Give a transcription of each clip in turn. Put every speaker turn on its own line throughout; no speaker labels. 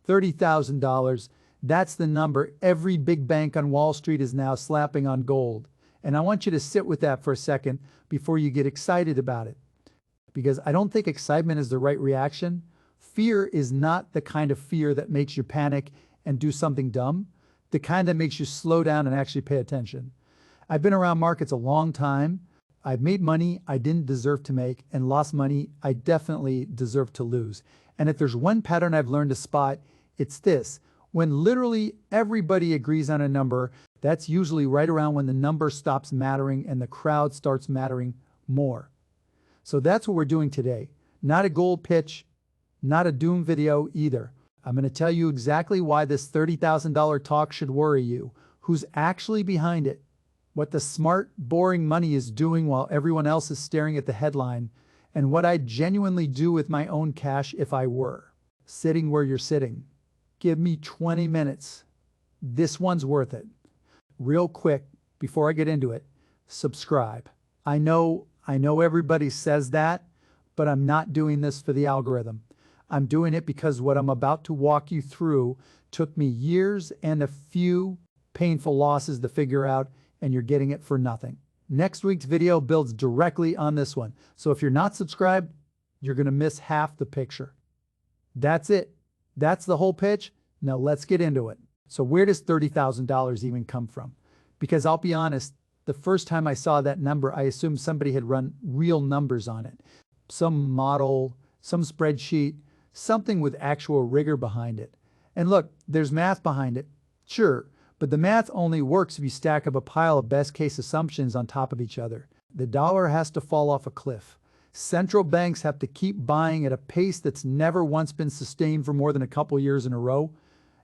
$30,000. That's the number every big bank on Wall Street is now slapping on gold. And I want you to sit with that for a second before you get excited about it. Because I don't think excitement is the right reaction. Fear is not the kind of fear that makes you panic and do something dumb. The kind that makes you slow down and actually pay attention. I've been around markets a long time. I've made money I didn't deserve to make and lost money I definitely deserve to lose. And if there's one pattern I've learned to spot, it's this. When literally everybody agrees on a number, that's usually right around when the number stops mattering and the crowd starts mattering more. So that's what we're doing today. Not a gold pitch, not a doom video either. I'm going to tell you exactly why this $30,000 talk should worry you, who's actually behind it, what the smart, boring money is doing while everyone else is staring at the headline, and what I'd genuinely do with my own cash if I were sitting where you're sitting. Give me 20 minutes. This one's worth it. Real quick, before I get into it, subscribe. I know everybody says that, but I'm not doing this for the algorithm. I'm doing it because what I'm about to walk you through took me years and a few painful losses to figure out, and you're getting it for nothing. Next week's video builds directly on this one. So if you're not subscribed, you're going to miss half the picture. That's it. That's the whole pitch. Now let's get into it. So where does $30,000 even come from? Because I'll be honest, the first time I saw that number, I assumed somebody had run real numbers on it. Some model, some spreadsheet, something with actual rigor behind it. And look, there's math behind it. Sure, but the math only works if you stack up a pile of best case assumptions on top of each other. The dollar has to fall off a cliff. Central banks have to keep buying at a pace that's never once been sustained for more than a couple years in a row.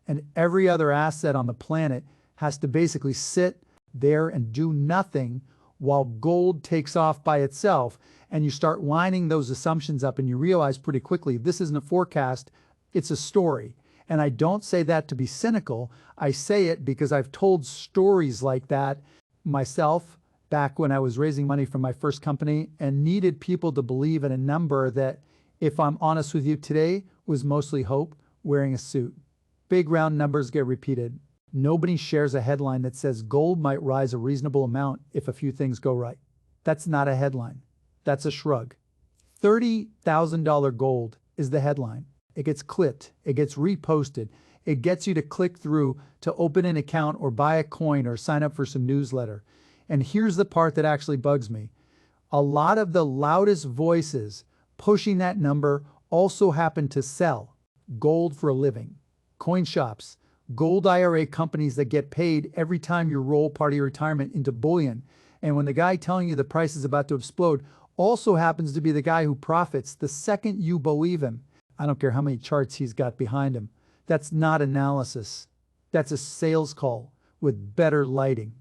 And every other asset on the planet has to basically sit there and do nothing while gold takes off by itself. And you start lining those assumptions up and you realize pretty quickly this isn't a forecast, it's a story. And I don't say that to be cynical. I say it because I've told stories like that myself back when I was raising money for my first company and needed people to believe in a number that, if I'm honest with you today, was mostly hope wearing a suit. Big round numbers get repeated. Nobody shares a headline that says gold might rise a reasonable amount if a few things go right. That's not a headline. That's a shrug. $30,000 gold is the headline. It gets clipped. It gets reposted. It gets you to click through to open an account or buy a coin or sign up for some newsletter. And here's the part that actually bugs me. A lot of the loudest voices pushing that number also happen to sell gold for a living. Coin shops, gold IRA companies that get paid every time you roll part of your retirement into bullion. And when the guy telling you the price is about to explode also happens to be the guy who profits the second you believe him. I don't care how many charts he's got behind him. That's not analysis. That's a sales call with better lighting.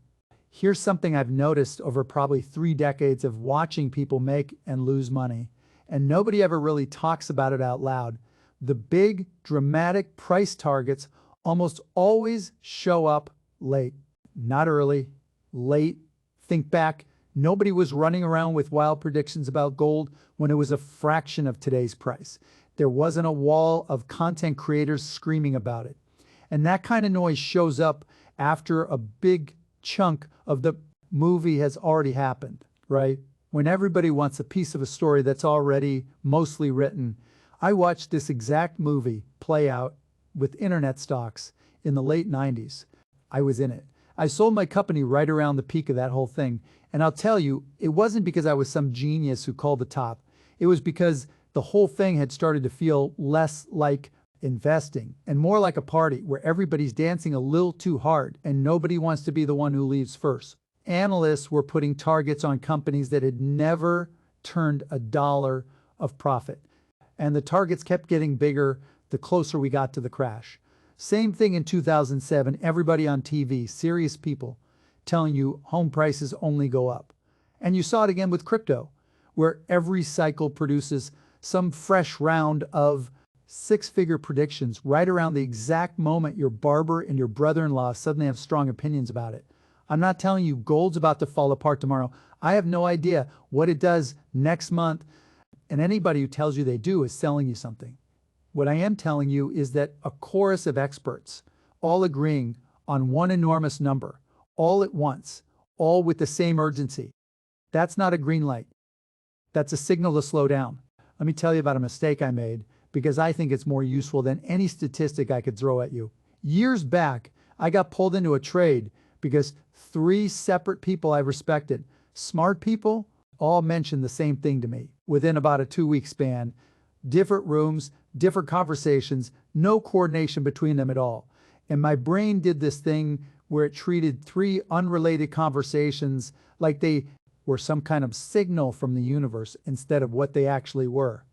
Here's something I've noticed over probably 3 decades of watching people make and lose money, and nobody ever really talks about it out loud. The big, dramatic price targets almost always show up late. Not early, late. Think back, nobody was running around with wild predictions about gold when it was a fraction of today's price. There wasn't a wall of content creators screaming about it. And that kind of noise shows up after a big chunk of the movie has already happened, right? When everybody wants a piece of a story that's already mostly written. I watched this exact movie play out with internet stocks in the late 90s. I was in it. I sold my company right around the peak of that whole thing. And I'll tell you, it wasn't because I was some genius who called the top. It was because the whole thing had started to feel less like investing and more like a party where everybody's dancing a little too hard and nobody wants to be the one who leaves first. Analysts were putting targets on companies that had never turned a dollar of profit. And the targets kept getting bigger the closer we got to the crash. Same thing in 2007, everybody on TV, serious people, telling you home prices only go up. And you saw it again with crypto, where every cycle produces some fresh round of 6-figure predictions right around the exact moment your barber and your brother-in-law suddenly have strong opinions about it. I'm not telling you gold's about to fall apart tomorrow. I have no idea what it does next month. And anybody who tells you they do is selling you something. What I am telling you is that a chorus of experts, all agreeing on one enormous number, all at once, all with the same urgency, that's not a green light. That's a signal to slow down. Let me tell you about a mistake I made because I think it's more useful than any statistic I could throw at you. Years back, I got pulled into a trade because three separate people I respected, smart people, all mentioned the same thing to me within about a 2-week span. Different rooms, different conversations, no coordination between them at all. And my brain did this thing where it treated three unrelated conversations like they were some kind of signal from the universe instead of what they actually were,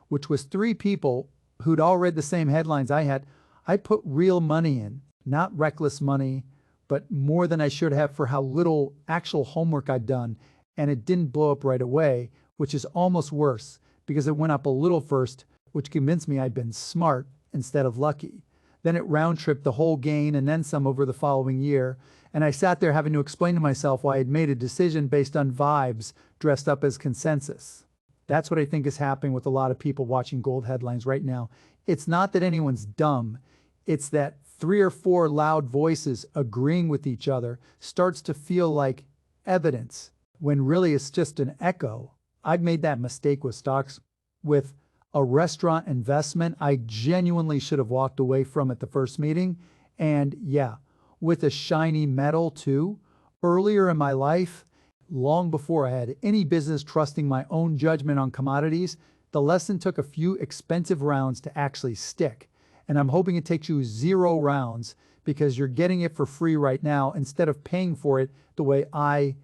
which was three people who'd all read the same headlines I had. I put real money in, not reckless money, but more than I should have for how little actual homework I'd done, and it didn't blow up right away, which is almost worse because it went up a little first, which convinced me I'd been smart instead of lucky. Then it round-tripped the whole gain and then some over the following year, and I sat there having to explain to myself why I'd made a decision based on vibes dressed up as consensus. That's what I think is happening with a lot of people watching gold headlines right now. It's not that anyone's dumb, it's that 3 or 4 loud voices agreeing with each other starts to feel like evidence, when really it's just an echo. I've made that mistake with stocks. With a restaurant investment I genuinely should have walked away from at the first meeting. And yeah, with a shiny metal too. Earlier in my life, long before I had any business trusting my own judgment on commodities, the lesson took a few expensive rounds to actually stick. And I'm hoping it takes you 0 rounds because you're getting it for free right now instead of paying for it the way I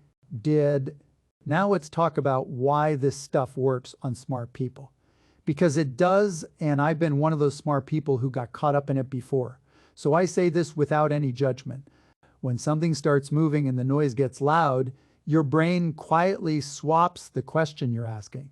did. Now let's talk about why this stuff works on smart people. Because it does, and I've been one of those smart people who got caught up in it before. So I say this without any judgment. When something starts moving and the noise gets loud, your brain quietly swaps the question you're asking.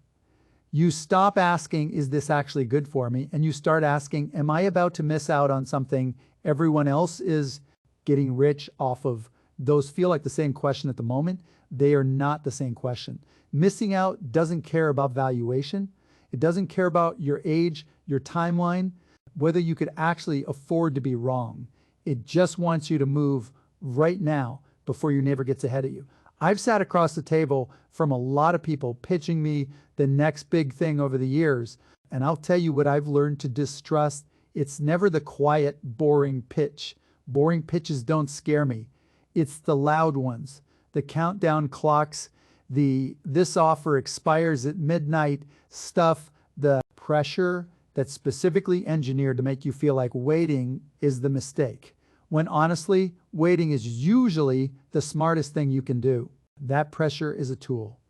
You stop asking, is this actually good for me? And you start asking, am I about to miss out on something everyone else is getting rich off of? Those feel like the same question at the moment. They are not the same question. Missing out doesn't care about valuation. It doesn't care about your age, your timeline, whether you could actually afford to be wrong. It just wants you to move right now before your neighbor gets ahead of you. I've sat across the table from a lot of people pitching me the next big thing over the years, and I'll tell you what I've learned to distrust. It's never the quiet, boring pitch. Boring pitches don't scare me. It's the loud ones, the countdown clocks, this offer expires at midnight stuff, the pressure that's specifically engineered to make you feel like waiting is the mistake. When honestly, waiting is usually the smartest thing you can do. That pressure is a tool.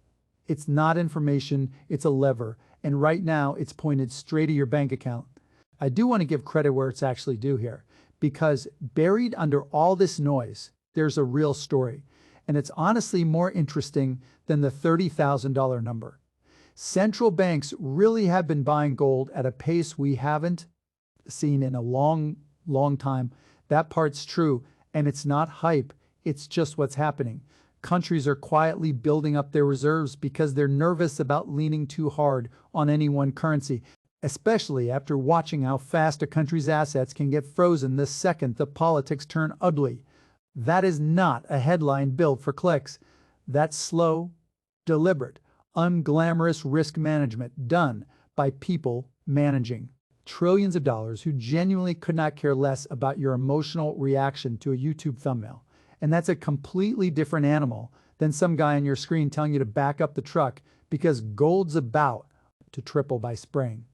It's not information, it's a lever, and right now it's pointed straight at your bank account. I do want to give credit where it's actually due here, because buried under all this noise, there's a real story, and it's honestly more interesting than the $30,000 number. Central banks really have been buying gold at a pace we haven't seen in a long time. That part's true, and it's not hype, it's just what's happening. Countries are quietly building up their reserves because they're nervous about leaning too hard on any one currency, especially after watching how fast a country's assets can get frozen the second the politics turn ugly. That is not a headline built for clicks. That's slow, deliberate, unglamorous risk management done by people managing trillions of dollars who genuinely could not care less about your emotional reaction to a YouTube thumbnail. And that's a completely different animal than some guy on your screen telling you to back up the truck because gold's about to triple by spring.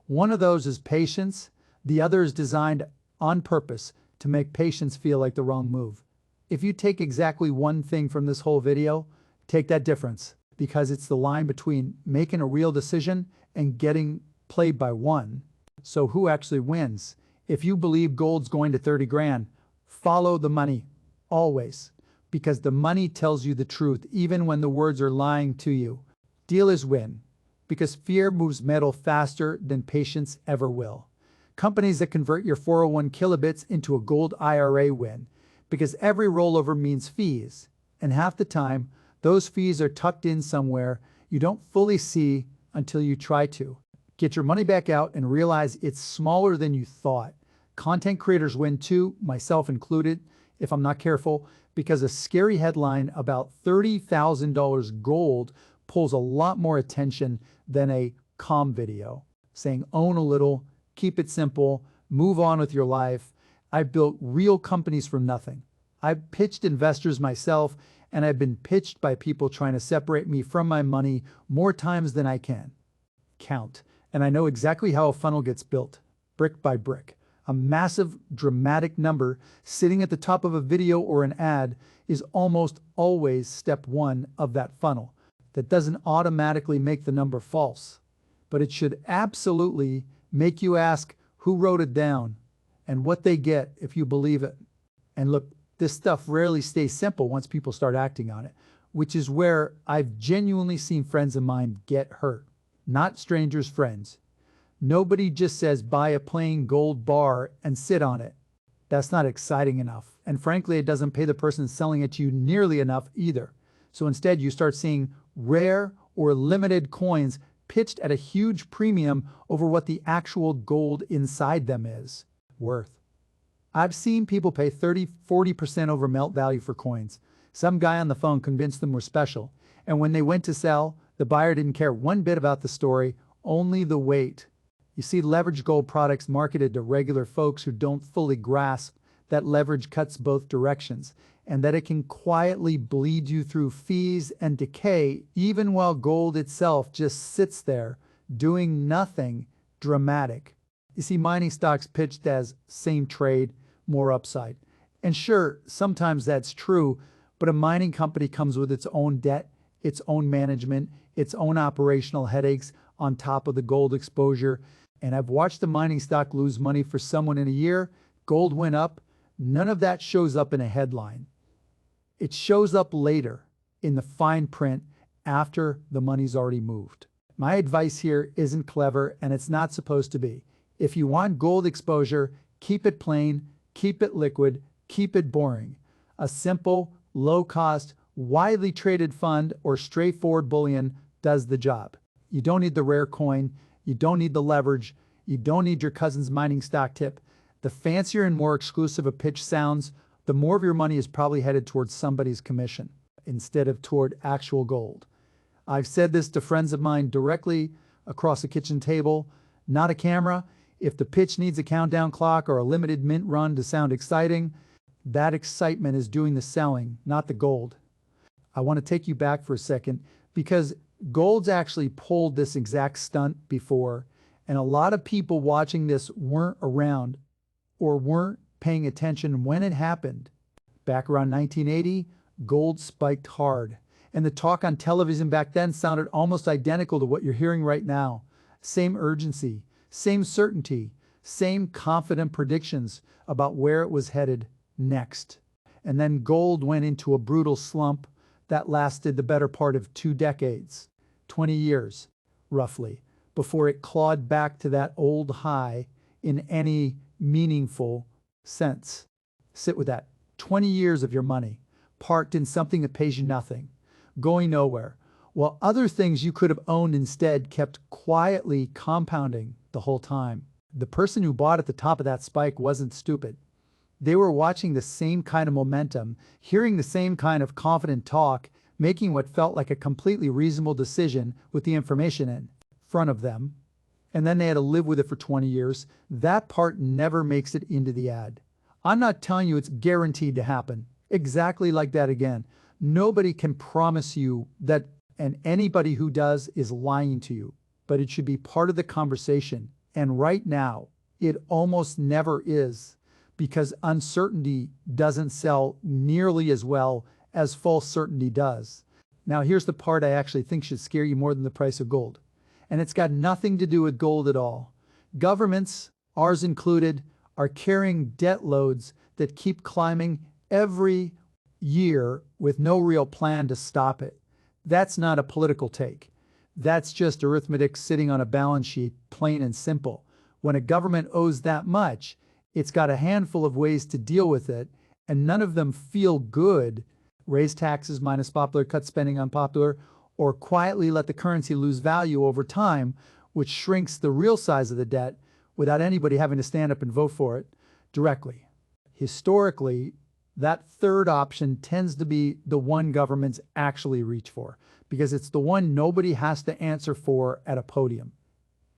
One of those is patience. The other is designed on purpose to make patience feel like the wrong move. If you take exactly one thing from this whole video, take that difference, because it's the line between making a real decision and getting played by one. So who actually wins? If you believe gold's going to 30 grand, follow the money, always, because the money tells you the truth even when the words are lying to you. Dealers win, because fear moves metal faster than patience ever will. Companies that convert your 401 kilobits into a gold IRA win, because every rollover means fees, and half the time, those fees are tucked in somewhere you don't fully see until you try to. Get your money back out and realize it's smaller than you thought. Content creators win too, myself included, if I'm not careful, because a scary headline about $30,000 gold pulls a lot more attention than a calm video saying own a little, keep it simple, move on with your life. I've built real companies from nothing. I've pitched investors myself, and I've been pitched by people trying to separate me from my money more times than I can count. And I know exactly how a funnel gets built, brick by brick. A massive, dramatic number sitting at the top of a video or an ad is almost always step one of that funnel. That doesn't automatically make the number false, but it should absolutely make you ask who wrote it down and what they get if you believe it. And look, this stuff rarely stays simple once people start acting on it, which is where I've genuinely seen friends of mine get hurt. Not strangers' friends. Nobody just says buy a plain gold bar and sit on it. That's not exciting enough. And frankly, it doesn't pay the person selling it to you nearly enough either. So instead, you start seeing rare or limited coins pitched at a huge premium over what the actual gold inside them is worth. I've seen people pay 30–40% over melt value for coins. Some guy on the phone convinced them we're special. And when they went to sell, the buyer didn't care one bit about the story, only the weight. You see leveraged gold products marketed to regular folks who don't fully grasp that leverage cuts both directions and that it can quietly bleed you through fees and decay even while gold itself just sits there doing nothing dramatic. You see mining stocks pitched as same trade, more upside. And sure, sometimes that's true, but a mining company comes with its own debt, its own management, its own operational headaches on top of the gold exposure. And I've watched the mining stock lose money for someone in a year. Gold went up. None of that shows up in a headline. It shows up later in the fine print after the money's already moved. My advice here isn't clever, and it's not supposed to be. If you want gold exposure, keep it plain, keep it liquid, keep it boring. A simple, low-cost, widely traded fund or straightforward bullion does the job. You don't need the rare coin. You don't need the leverage. You don't need your cousin's mining stock tip. The fancier and more exclusive a pitch sounds, the more of your money is probably headed towards somebody's commission instead of toward actual gold. I've said this to friends of mine directly across a kitchen table, not a camera. If the pitch needs a countdown clock or a limited mint run to sound exciting, that excitement is doing the selling, not the gold. I want to take you back for a second because gold's actually pulled this exact stunt before, and a lot of people watching this weren't around or weren't paying attention when it happened. Back around 1980, gold spiked hard, and the talk on television back then sounded almost identical to what you're hearing right now. Same urgency, same certainty, same confident predictions about where it was headed next. And then gold went into a brutal slump that lasted the better part of 2 decades, 20 years, roughly, before it clawed back to that old high in any meaningful sense. Sit with that. 20 years of your money parked in something that pays you nothing, going nowhere, while other things you could have owned instead kept quietly compounding the whole time. The person who bought at the top of that spike wasn't stupid. They were watching the same kind of momentum, hearing the same kind of confident talk, making what felt like a completely reasonable decision with the information in front of them. And then they had to live with it for 20 years. That part never makes it into the ad. I'm not telling you it's guaranteed to happen. Exactly like that again. Nobody can promise you that, and anybody who does is lying to you. But it should be part of the conversation. And right now, it almost never is, because uncertainty doesn't sell nearly as well as false certainty does. Now here's the part I actually think should scare you more than the price of gold. And it's got nothing to do with gold at all. Governments, ours included, are carrying debt loads that keep climbing every year with no real plan to stop it. That's not a political take. That's just arithmetic sitting on a balance sheet, plain and simple. When a government owes that much, it's got a handful of ways to deal with it, and none of them feel good. Raise taxes minus popular, cut spending unpopular, or quietly let the currency lose value over time which shrinks the real size of the debt without anybody having to stand up and vote for it directly. Historically, that third option tends to be the one governments actually reach for, because it's the one nobody has to answer for at a podium.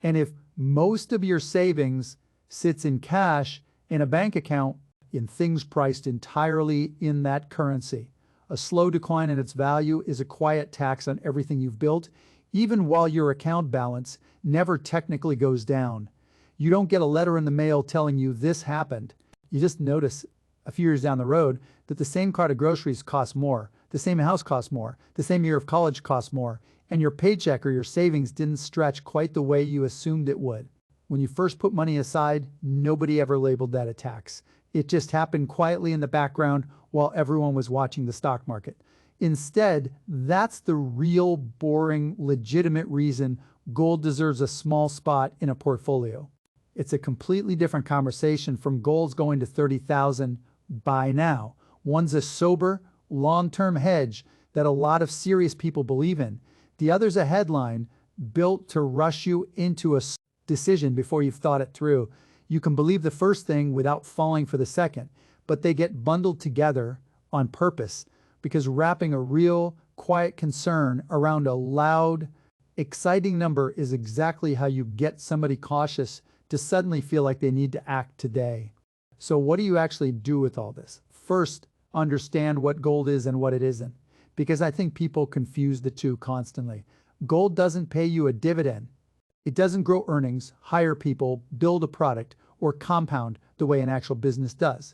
And if most of your savings sits in cash in a bank account, in things priced entirely in that currency, a slow decline in its value is a quiet tax on everything you've built, even while your account balance never technically goes down. You don't get a letter in the mail telling you this happened. You just notice a few years down the road that the same cart of groceries costs more, the same house costs more, the same year of college costs more, and your paycheck or your savings didn't stretch quite the way you assumed it would. When you first put money aside, nobody ever labeled that a tax. It just happened quietly in the background while everyone was watching the stock market. Instead, that's the real, boring, legitimate reason gold deserves a small spot in a portfolio. It's a completely different conversation from gold's going to 30,000 by now. One's a sober, long-term hedge that a lot of serious people believe in. The other's a headline built to rush you into a decision before you've thought it through. You can believe the first thing without falling for the second, but they get bundled together on purpose because wrapping a real, quiet concern around a loud, exciting number is exactly how you get somebody cautious to suddenly feel like they need to act today. So what do you actually do with all this? First, understand what gold is and what it isn't, because I think people confuse the two constantly. Gold doesn't pay you a dividend. It doesn't grow earnings, hire people, build a product, or compound the way an actual business does.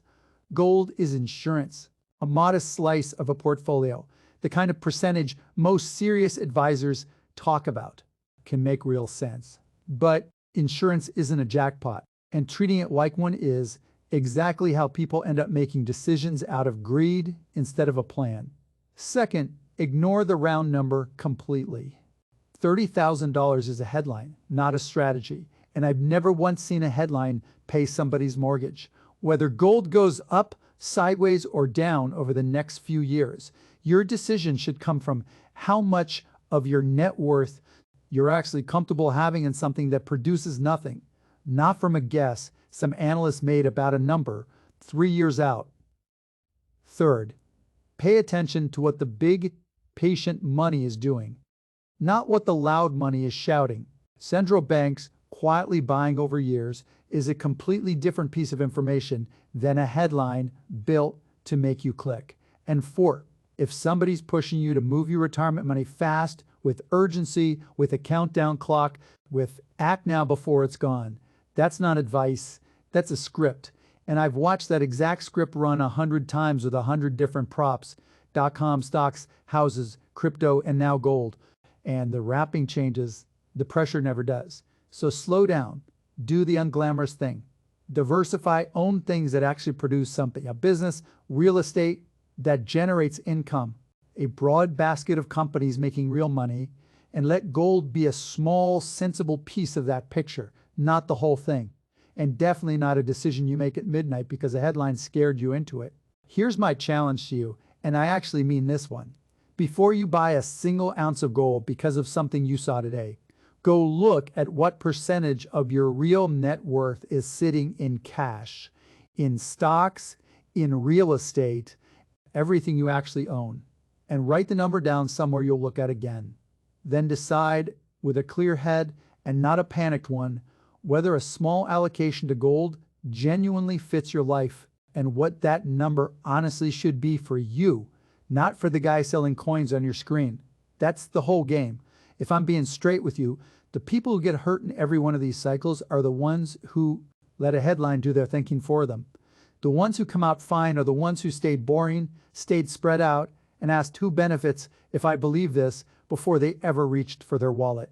Gold is insurance, a modest slice of a portfolio, the kind of percentage most serious advisors talk about. Can make real sense. But insurance isn't a jackpot, and treating it like one is exactly how people end up making decisions out of greed instead of a plan. Second, ignore the round number completely. $30,000 is a headline, not a strategy, and I've never once seen a headline pay somebody's mortgage. Whether gold goes up, sideways, or down over the next few years, your decision should come from how much of your net worth you're actually comfortable having in something that produces nothing, not from a guess some analyst made about a number 3 years out. Third, pay attention to what the big, patient money is doing, not what the loud money is shouting. Central banks quietly buying over years is a completely different piece of information than a headline built to make you click. And fourth, if somebody's pushing you to move your retirement money fast, with urgency, with a countdown clock, with act now before it's gone, that's not advice, that's a script. And I've watched that exact script run 100 times with 100 different props, .com stocks, houses, crypto, and now gold. And the wrapping changes, the pressure never does. So slow down, do the unglamorous thing. Diversify, own things that actually produce something, a business, real estate that generates income, a broad basket of companies making real money, and let gold be a small, sensible piece of that picture, not the whole thing. And definitely not a decision you make at midnight because a headline scared you into it. Here's my challenge to you, and I actually mean this one. Before you buy a single ounce of gold because of something you saw today, go look at what percentage of your real net worth is sitting in cash, in stocks, in real estate, everything you actually own, and write the number down somewhere you'll look at again. Then decide with a clear head and not a panicked one whether a small allocation to gold genuinely fits your life and what that number honestly should be for you, not for the guy selling coins on your screen. That's the whole game. If I'm being straight with you, the people who get hurt in every one of these cycles are the ones who let a headline do their thinking for them. The ones who come out fine are the ones who stayed boring, stayed spread out, and asked who benefits if I believe this before they ever reached for their wallet.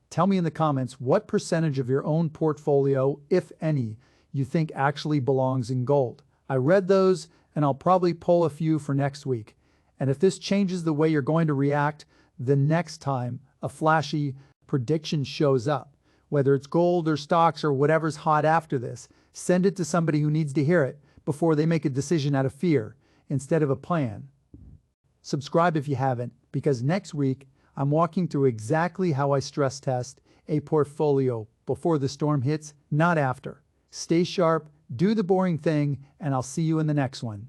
Tell me in the comments what percentage of your own portfolio, if any, you think actually belongs in gold. I read those, and I'll probably pull a few for next week. And if this changes the way you're going to react the next time a flashy prediction shows up, whether it's gold or stocks or whatever's hot after this, send it to somebody who needs to hear it before they make a decision out of fear instead of a plan. Subscribe if you haven't, because next week I'm walking through exactly how I stress test a portfolio before the storm hits, not after. Stay sharp, do the boring thing, and I'll see you in the next one.